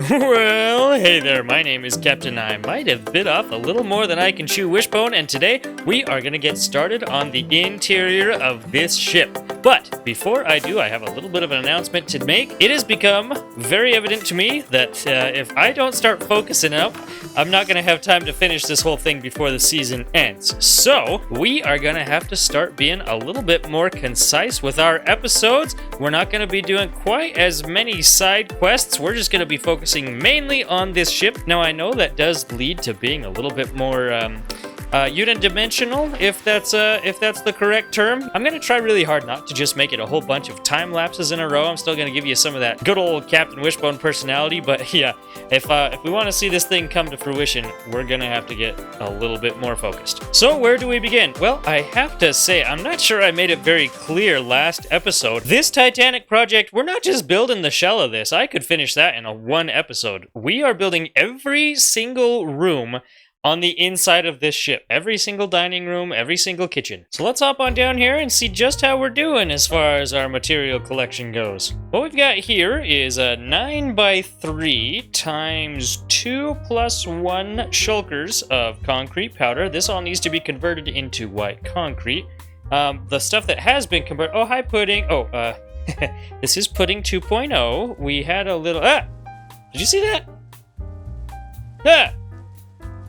Well, hey there, my name is Captain. I might have bit off a little more than I can chew, Wishbone, and today we are going to get started on the interior of this ship. But before I do, I have a little bit of an announcement to make. It has become very evident to me that if I don't start focusing up, I'm not going to have time to finish this whole thing before the season ends. So, we are going to have to start being a little bit more concise with our episodes. We're not going to be doing quite as many side quests. We're just going to be focusing mainly on this ship. Now, I know that does lead to being a little bit more unidimensional, if that's the correct term. I'm gonna try really hard not to just make it a whole bunch of time lapses in a row. I'm still gonna give you some of that good old Captain Wishbone personality, but yeah, if we want to see this thing come to fruition, we're gonna have to get a little bit more focused. So where do we begin? Well, I have to say, I'm not sure I made it very clear last episode. This Titanic project, we're not just building the shell of this. I could finish that in one episode. We are building every single room on the inside of this ship. Every single dining room, every single kitchen. So let's hop on down here and see just how we're doing as far as our material collection goes. What we've got here is a 9x3 times 2 plus 1 shulkers of concrete powder. This all needs to be converted into white concrete. The stuff that has been converted... Oh, hi, Pudding. Oh, this is Pudding 2.0. We had a little... Ah! Did you see that? Ah!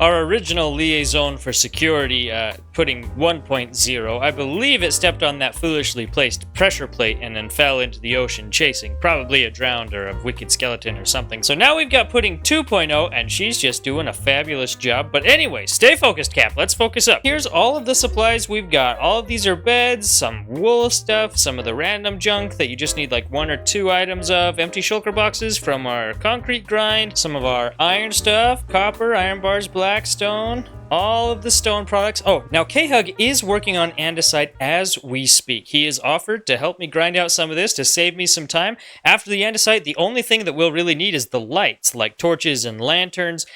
Our original liaison for security, Pudding 1.0, I believe it stepped on that foolishly placed pressure plate and then fell into the ocean chasing probably a drowned or a wicked skeleton or something. So now we've got Pudding 2.0 and she's just doing a fabulous job. But anyway, stay focused, Cap. Let's focus up. Here's all of the supplies we've got. All of these are beds, some wool stuff, some of the random junk that you just need like 1 or 2 items of, empty shulker boxes from our concrete grind, some of our iron stuff, copper, iron bars, blackstone, all of the stone products. Oh, now KHugg is working on andesite as we speak. He has offered to help me grind out some of this to save me some time. After the andesite, the only thing that we'll really need is the lights, like torches and lanterns.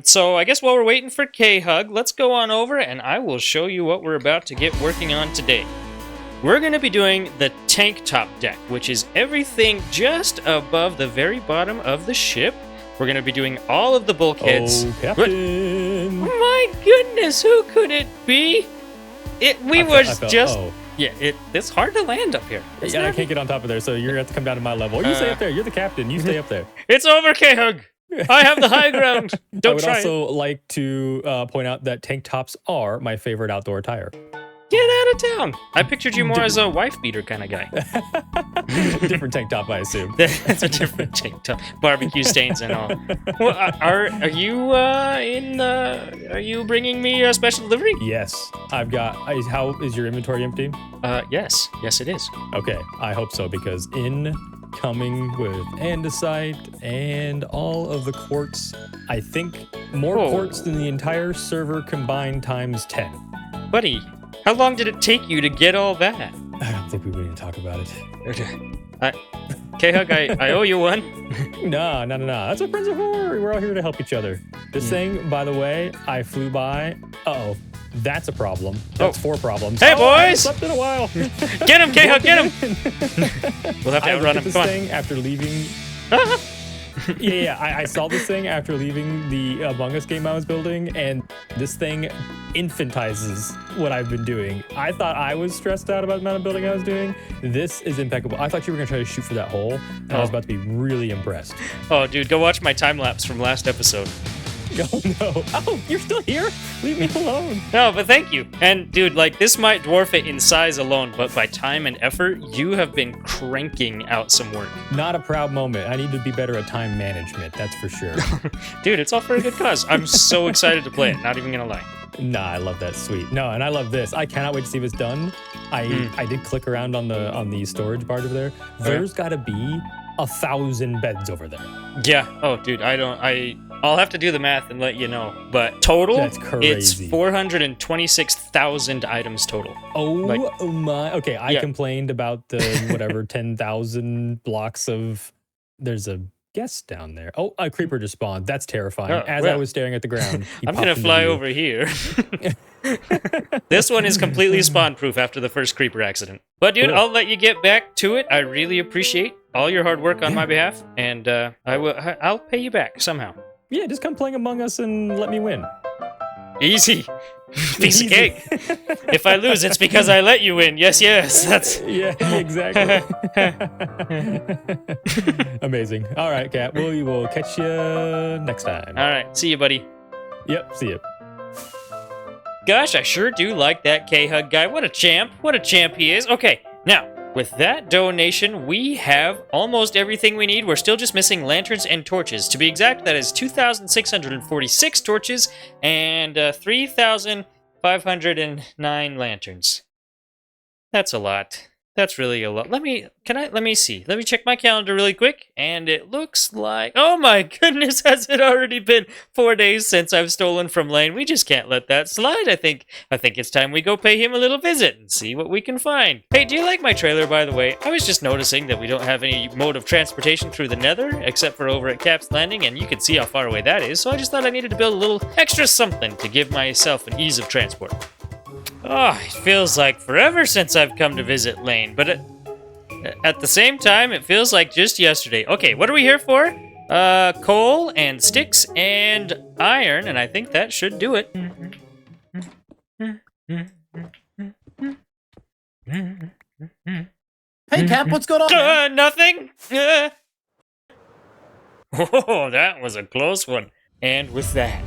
So I guess while we're waiting for KHugg, let's go on over and I will show you what we're about to get working on today. We're going to be doing the tank top deck, which is everything just above the very bottom of the ship. We're going to be doing all of the bulkheads. Oh, Captain! My goodness, who could it be? It's hard to land up here. I can't get on top of there, so you're going to have to come down to my level. Or you stay up there. You're the captain. You stay up there. It's over, KHugg. I have the high ground. Don't try. I would also like to point out that tank tops are my favorite outdoor attire. Get out of town. I pictured you more as a wife beater kind of guy. Different tank top, I assume. That's a different tank top. Barbecue stains and all. Well, are you are you bringing me a special delivery? Yes. I've got... How is your inventory empty? Yes. Yes, it is. Okay. I hope so, because coming with andesite and all of the quartz, I think more quartz than the entire server combined times 10. Buddy, how long did it take you to get all that? I don't think we need to talk about it. KHugg, I owe you one. No. That's what friends are for. We're all here to help each other. This thing, by the way, I flew by. Uh-oh. That's a problem. That's 4 problems. Hey, boys! I slept in a while. Get him, KHugg, get him! We'll have to outrun him. This thing after leaving... I saw this thing after leaving the Among Us game I was building, and this thing infantizes what I've been doing. I thought I was stressed out about the amount of building I was doing. This is impeccable. I thought you were going to try to shoot for that hole, and I was about to be really impressed. Oh, dude, go watch my time-lapse from last episode. Oh, no. Oh, you're still here? Leave me alone. No, but thank you. And, dude, like, this might dwarf it in size alone, but by time and effort, you have been cranking out some work. Not a proud moment. I need to be better at time management, that's for sure. Dude, it's all for a good cause. I'm so excited to play it, not even gonna lie. Nah, I love that. Sweet. No, and I love this. I cannot wait to see if it's done. I did click around on the storage bar over there. There's gotta be 1,000 beds over there. Yeah. Oh, dude, I'll have to do the math and let you know. But total, that's crazy. It's 426,000 items total. Oh my. Okay, I complained about the 10,000 blocks of... There's a guess down there. Oh, a creeper just spawned. That's terrifying. Oh, As well. I was staring at the ground, he I'm popped gonna into fly view. over here. This one is completely spawn-proof after the first creeper accident. But dude, Cool. I'll let you get back to it. I really appreciate all your hard work on my behalf, and I'll pay you back somehow. Yeah, just come playing Among Us and let me win. Easy. Piece Easy. of cake. If I lose, it's because I let you win. Yes, that's... Yeah, exactly. Amazing. All right, Kat. We will catch you next time. All right, see you, buddy. Yep, see you. Gosh, I sure do like that KHugg guy. What a champ. What a champ he is. Okay, now, with that donation, we have almost everything we need. We're still just missing lanterns and torches. To be exact, that is 2,646 torches and 3,509 lanterns. That's a lot. That's really a lot. Let me see. Let me check my calendar really quick. And it looks like, oh my goodness, has it already been 4 days since I've stolen from Lane? We just can't let that slide. I think it's time we go pay him a little visit and see what we can find. Hey, do you like my trailer, by the way? I was just noticing that we don't have any mode of transportation through the Nether, except for over at Cap's Landing, and you can see how far away that is. So I just thought I needed to build a little extra something to give myself an ease of transport. Oh, it feels like forever since I've come to visit Lane, but at the same time, it feels like just yesterday. Okay, what are we here for? Coal and sticks and iron, and I think that should do it. Hey, Cap, what's going on? man? Nothing. Oh, that was a close one. And with that,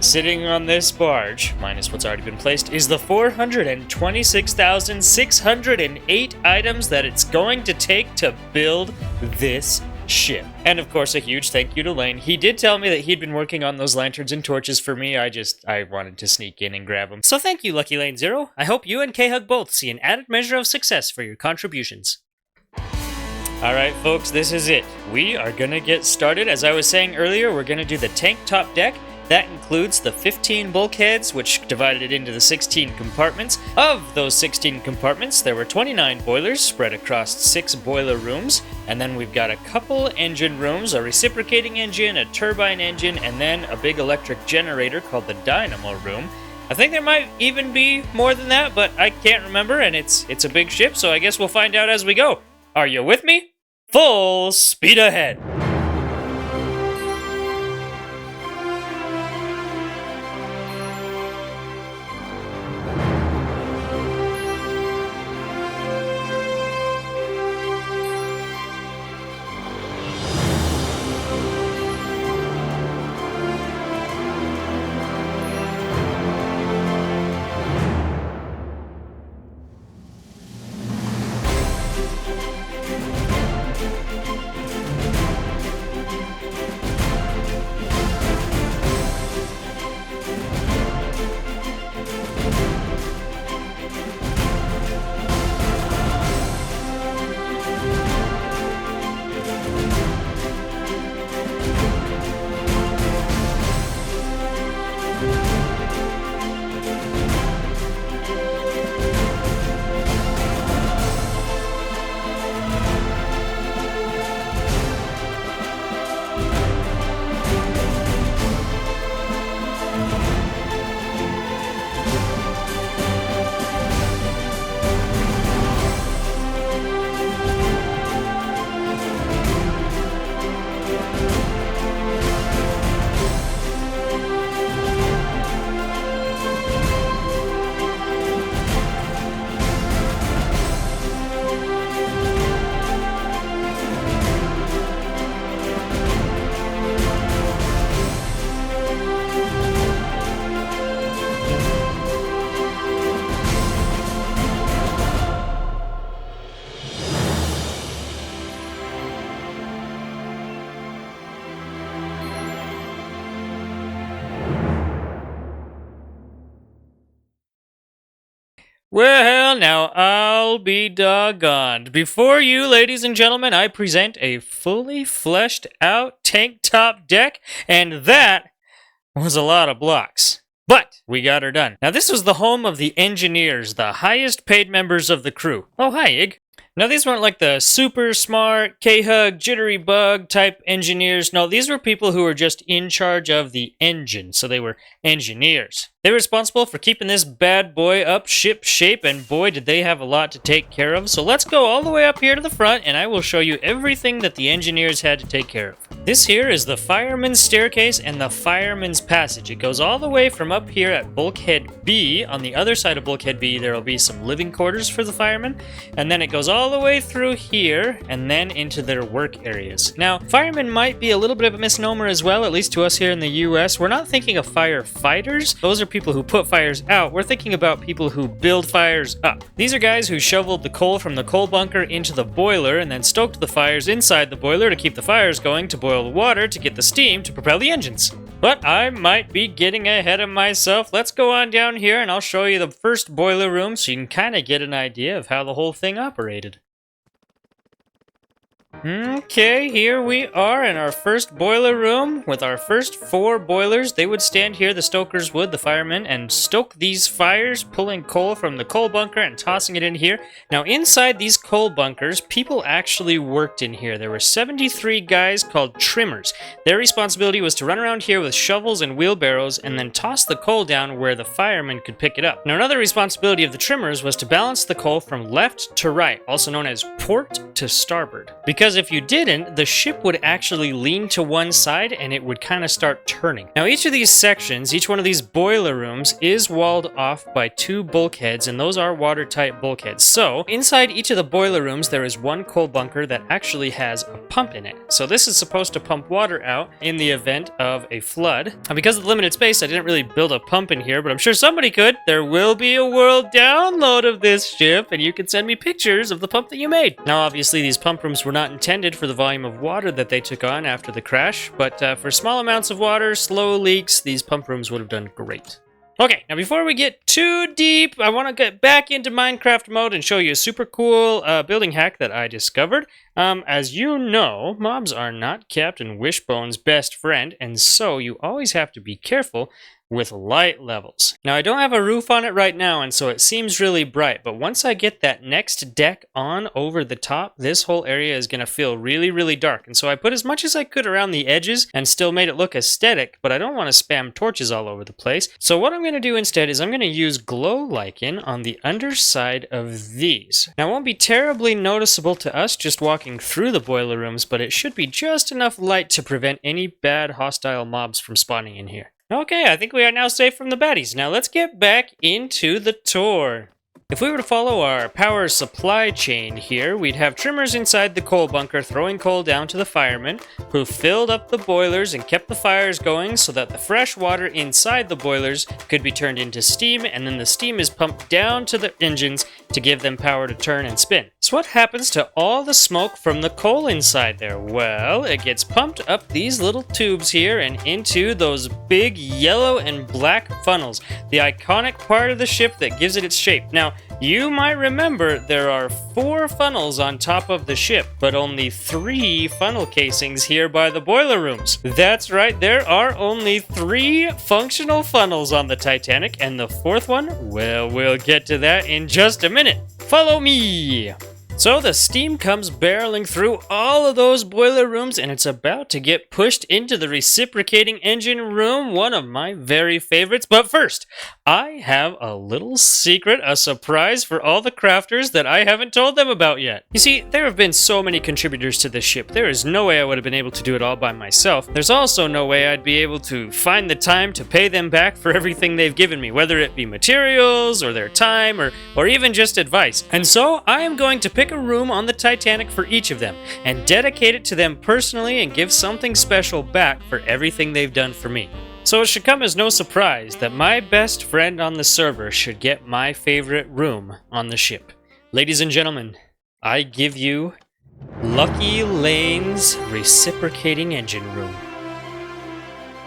sitting on this barge, minus what's already been placed, is the 426,608 items that it's going to take to build this ship. And of course, a huge thank you to Lane. He did tell me that he'd been working on those lanterns and torches for me. I wanted to sneak in and grab them. So thank you, Lucky Lane Zero. I hope you and KHugg both see an added measure of success for your contributions. Alright folks, this is it. We are gonna get started. As I was saying earlier, we're gonna do the tank top deck. That includes the 15 bulkheads, which divided it into the 16 compartments. Of those 16 compartments, there were 29 boilers spread across 6 boiler rooms. And then we've got a couple engine rooms, a reciprocating engine, a turbine engine, and then a big electric generator called the dynamo room. I think there might even be more than that, but I can't remember, and it's a big ship, so I guess we'll find out as we go. Are you with me? Full speed ahead! Well, now I'll be doggoned. Before you, ladies and gentlemen, I present a fully fleshed out tank top deck, and that was a lot of blocks. But we got her done. Now, this was the home of the engineers, the highest paid members of the crew. Oh, hi, Ig. Now, these weren't like the super smart, KHugg, jittery bug type engineers. No, these were people who were just in charge of the engine, so they were engineers. They were responsible for keeping this bad boy up ship shape, and boy, did they have a lot to take care of. So let's go all the way up here to the front, and I will show you everything that the engineers had to take care of. This here is the fireman's staircase and the fireman's passage. It goes all the way from up here at bulkhead B. On the other side of bulkhead B, there will be some living quarters for the firemen, and then it goes all the way through here and then into their work areas. Now, firemen might be a little bit of a misnomer as well, at least to us here in the US. We're not thinking of firefighters. Those are people who put fires out. We're thinking about people who build fires up. These are guys who shoveled the coal from the coal bunker into the boiler and then stoked the fires inside the boiler to keep the fires going, to boil the water, to get the steam to propel the engines. But I might be getting ahead of myself. Let's go on down here and I'll show you the first boiler room so you can kind of get an idea of how the whole thing operated. Okay, here we are in our first boiler room with our first 4 boilers. They would stand here, the stokers would, the firemen, and stoke these fires, pulling coal from the coal bunker and tossing it in here. Now, inside these coal bunkers, people actually worked in here. There were 73 guys called trimmers. Their responsibility was to run around here with shovels and wheelbarrows and then toss the coal down where the firemen could pick it up. Now, another responsibility of the trimmers was to balance the coal from left to right, also known as port to starboard. Because if you didn't, the ship would actually lean to one side and it would kind of start turning. Now, each of these sections, each one of these boiler rooms is walled off by 2 bulkheads, and those are watertight bulkheads. So, inside each of the boiler rooms, there is one coal bunker that actually has a pump in it. So this is supposed to pump water out in the event of a flood. And because of the limited space, I didn't really build a pump in here, but I'm sure somebody could. There will be a world download of this ship, and you can send me pictures of the pump that you made. Now, obviously, these pump rooms were not intended for the volume of water that they took on after the crash, but for small amounts of water, slow leaks, these pump rooms would have done great. Okay, now before we get too deep, I want to get back into Minecraft mode and show you a super cool building hack that I discovered. As you know, mobs are not Captain Wishbone's best friend, and so you always have to be careful with light levels. Now, I don't have a roof on it right now, and so it seems really bright, but once I get that next deck on over the top, this whole area is going to feel really, really dark. And so I put as much as I could around the edges and still made it look aesthetic, but I don't want to spam torches all over the place. So what I'm going to do instead is I'm going to use glow lichen on the underside of these. Now, it won't be terribly noticeable to us just walking through the boiler rooms, but it should be just enough light to prevent any bad hostile mobs from spawning in here. Okay, I think we are now safe from the baddies. Now let's get back into the tour. If we were to follow our power supply chain here, we'd have trimmers inside the coal bunker throwing coal down to the firemen, who filled up the boilers and kept the fires going so that the fresh water inside the boilers could be turned into steam, and then the steam is pumped down to the engines to give them power to turn and spin. So what happens to all the smoke from the coal inside there? Well, it gets pumped up these little tubes here and into those big yellow and black funnels, the iconic part of the ship that gives it its shape. Now, you might remember there are 4 funnels on top of the ship, but only 3 funnel casings here by the boiler rooms. That's right, there are only 3 functional funnels on the Titanic, and the 4th one, well, we'll get to that in just a minute. Follow me! So the steam comes barreling through all of those boiler rooms, and it's about to get pushed into the reciprocating engine room, one of my very favorites. But first, I have a little secret, a surprise for all the crafters that I haven't told them about yet. You see, there have been so many contributors to this ship, there is no way I would have been able to do it all by myself. There's also no way I'd be able to find the time to pay them back for everything they've given me, whether it be materials, or their time, or even just advice. And so, I am going to pick a room on the Titanic for each of them and dedicate it to them personally and give something special back for everything they've done for me. So it should come as no surprise that my best friend on the server should get my favorite room on the ship. Ladies and gentlemen, I give you Lucky Lane's reciprocating engine room.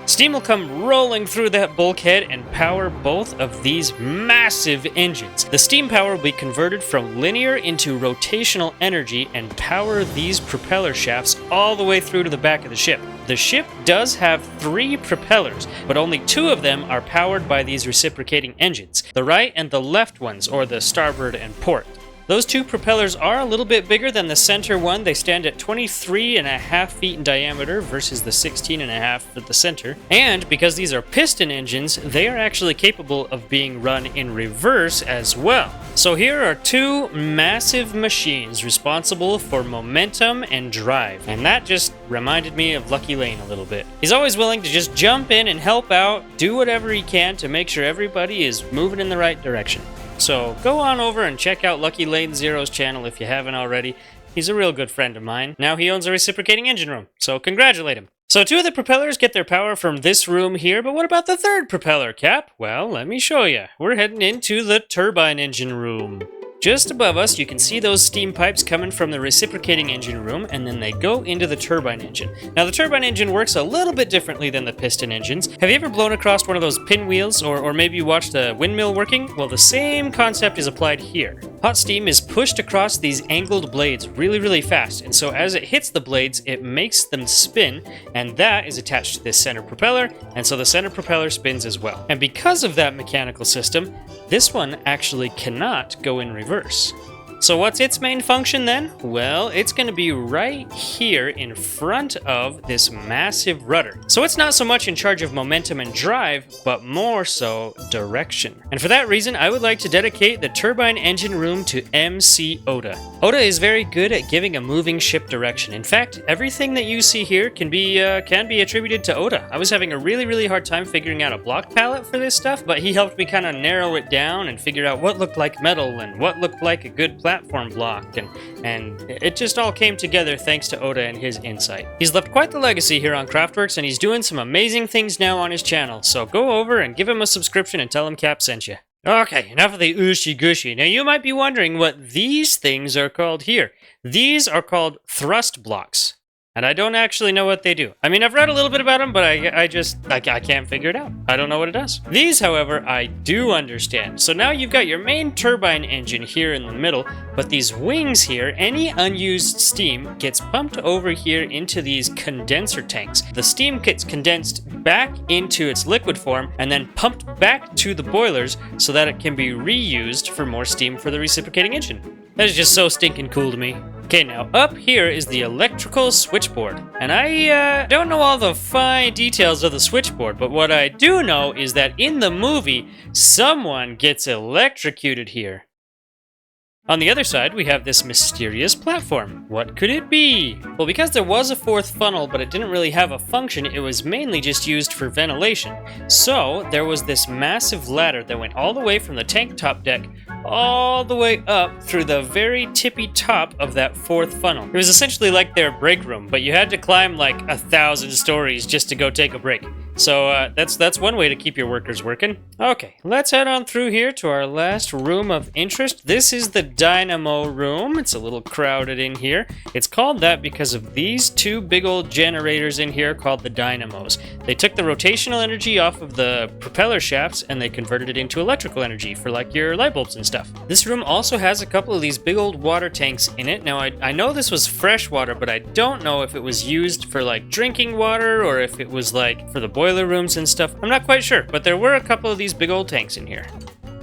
Steam will come rolling through that bulkhead and power both of these massive engines. The steam power will be converted from linear into rotational energy and power these propeller shafts all the way through to the back of the ship. The ship does have 3 propellers, but only 2 of them are powered by these reciprocating engines, the right and the left ones, or the starboard and port. Those two propellers are a little bit bigger than the center one. They stand at 23.5 feet in diameter versus the 16.5 at the center. And because these are piston engines, they are actually capable of being run in reverse as well. So here are two massive machines responsible for momentum and drive. And that just reminded me of Lucky Lane a little bit. He's always willing to just jump in and help out, do whatever he can to make sure everybody is moving in the right direction. So go on over and check out Lucky Lane Zero's channel if you haven't already. He's a real good friend of mine. Now he owns a reciprocating engine room, so congratulate him. So two of the propellers get their power from this room here, but what about the third propeller, Cap? Well, let me show you. We're heading into the turbine engine room. Just above us, you can see those steam pipes coming from the reciprocating engine room, and then they go into the turbine engine. Now, the turbine engine works a little bit differently than the piston engines. Have you ever blown across one of those pinwheels, or maybe you watched a windmill working? Well, the same concept is applied here. Hot steam is pushed across these angled blades really, really fast, and so as it hits the blades, it makes them spin, and that is attached to this center propeller, and so the center propeller spins as well. And because of that mechanical system, this one actually cannot go in reverse. So what's its main function then? Well, it's going to be right here in front of this massive rudder. So it's not so much in charge of momentum and drive, but more so direction. And for that reason, I would like to dedicate the turbine engine room to MC Oda. Oda is very good at giving a moving ship direction. In fact, everything that you see here can be attributed to Oda. I was having a really hard time figuring out a block palette for this stuff, but he helped me kind of narrow it down and figure out what looked like metal and what looked like a good platform block, and it just all came together thanks to Oda and his insight. He's left quite the legacy here on CraftWorks, and he's doing some amazing things now on his channel, so go over and give him a subscription and tell him Cap sent you. Okay, enough of the ooshy gushy. Now you might be wondering what these things are called here. These are called thrust blocks. And I don't actually know what they do. I mean, I've read a little bit about them, but I can't figure it out. I don't know what it does. These, however, I do understand. So now you've got your main turbine engine here in the middle, but these wings here, any unused steam gets pumped over here into these condenser tanks. The steam gets condensed back into its liquid form and then pumped back to the boilers so that it can be reused for more steam for the reciprocating engine. That is just so stinking cool to me. Okay, now up here is the electrical switchboard. And I don't know all the fine details of the switchboard, but what I do know is that in the movie, someone gets electrocuted here. On the other side, we have this mysterious platform. What could it be? Well, because there was a fourth funnel, but it didn't really have a function, it was mainly just used for ventilation. So, there was this massive ladder that went all the way from the tank top deck all the way up through the very tippy top of that fourth funnel. It was essentially like their break room, but you had to climb like 1,000 stories just to go take a break. So that's one way to keep your workers working. Okay, let's head on through here to our last room of interest. This is the dynamo room. It's a little crowded in here. It's called that because of these two big old generators in here called the dynamos. They took the rotational energy off of the propeller shafts and they converted it into electrical energy for like your light bulbs and stuff. This room also has a couple of these big old water tanks in it. Now I know this was fresh water, but I don't know if it was used for like drinking water or if it was like for the boiler rooms and stuff. I'm not quite sure, but there were a couple of these big old tanks in here.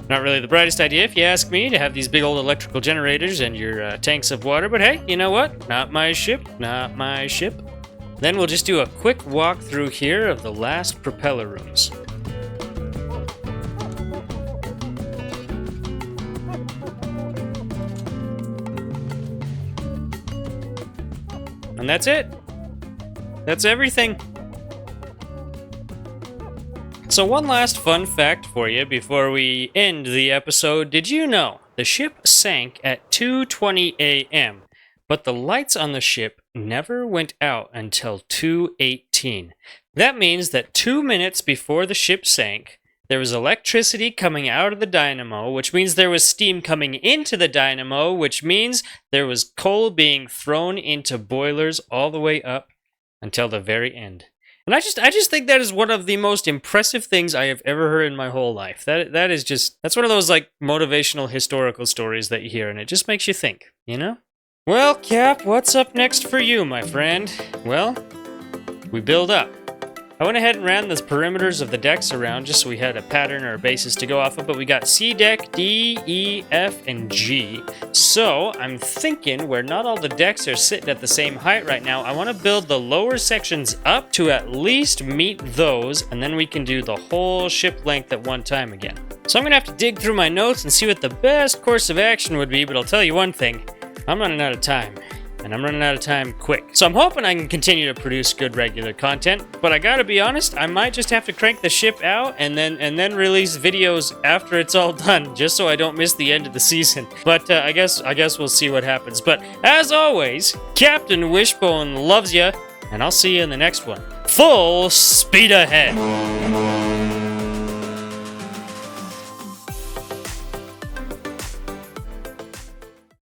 Not really the brightest idea, if you ask me, to have these big old electrical generators and your tanks of water, but hey, you know what? Not my ship, not my ship. Then we'll just do a quick walk through here of the last propeller rooms. And that's it. That's everything. So one last fun fact for you before we end the episode. Did you know the ship sank at 2:20 a.m., but the lights on the ship never went out until 2:18? That means that 2 minutes before the ship sank, there was electricity coming out of the dynamo, which means there was steam coming into the dynamo, which means there was coal being thrown into boilers all the way up until the very end. And I just think that is one of the most impressive things I have ever heard in my whole life. That's one of those like motivational historical stories that you hear, and it just makes you think, you know? Well, Cap, what's up next for you, my friend? Well, we build up. I went ahead and ran the perimeters of the decks around just so we had a pattern or a basis to go off of, but we got C deck, D, E, F, and G. So I'm thinking where not all the decks are sitting at the same height right now, I want to build the lower sections up to at least meet those, and then we can do the whole ship length at one time again. So I'm going to have to dig through my notes and see what the best course of action would be, but I'll tell you one thing, I'm running out of time. And I'm running out of time quick. So I'm hoping I can continue to produce good regular content, but I gotta be honest, I might just have to crank the ship out and then release videos after it's all done, just so I don't miss the end of the season. But I guess we'll see what happens. But as always, Captain Wishbone loves ya, and I'll see you in the next one. Full speed ahead!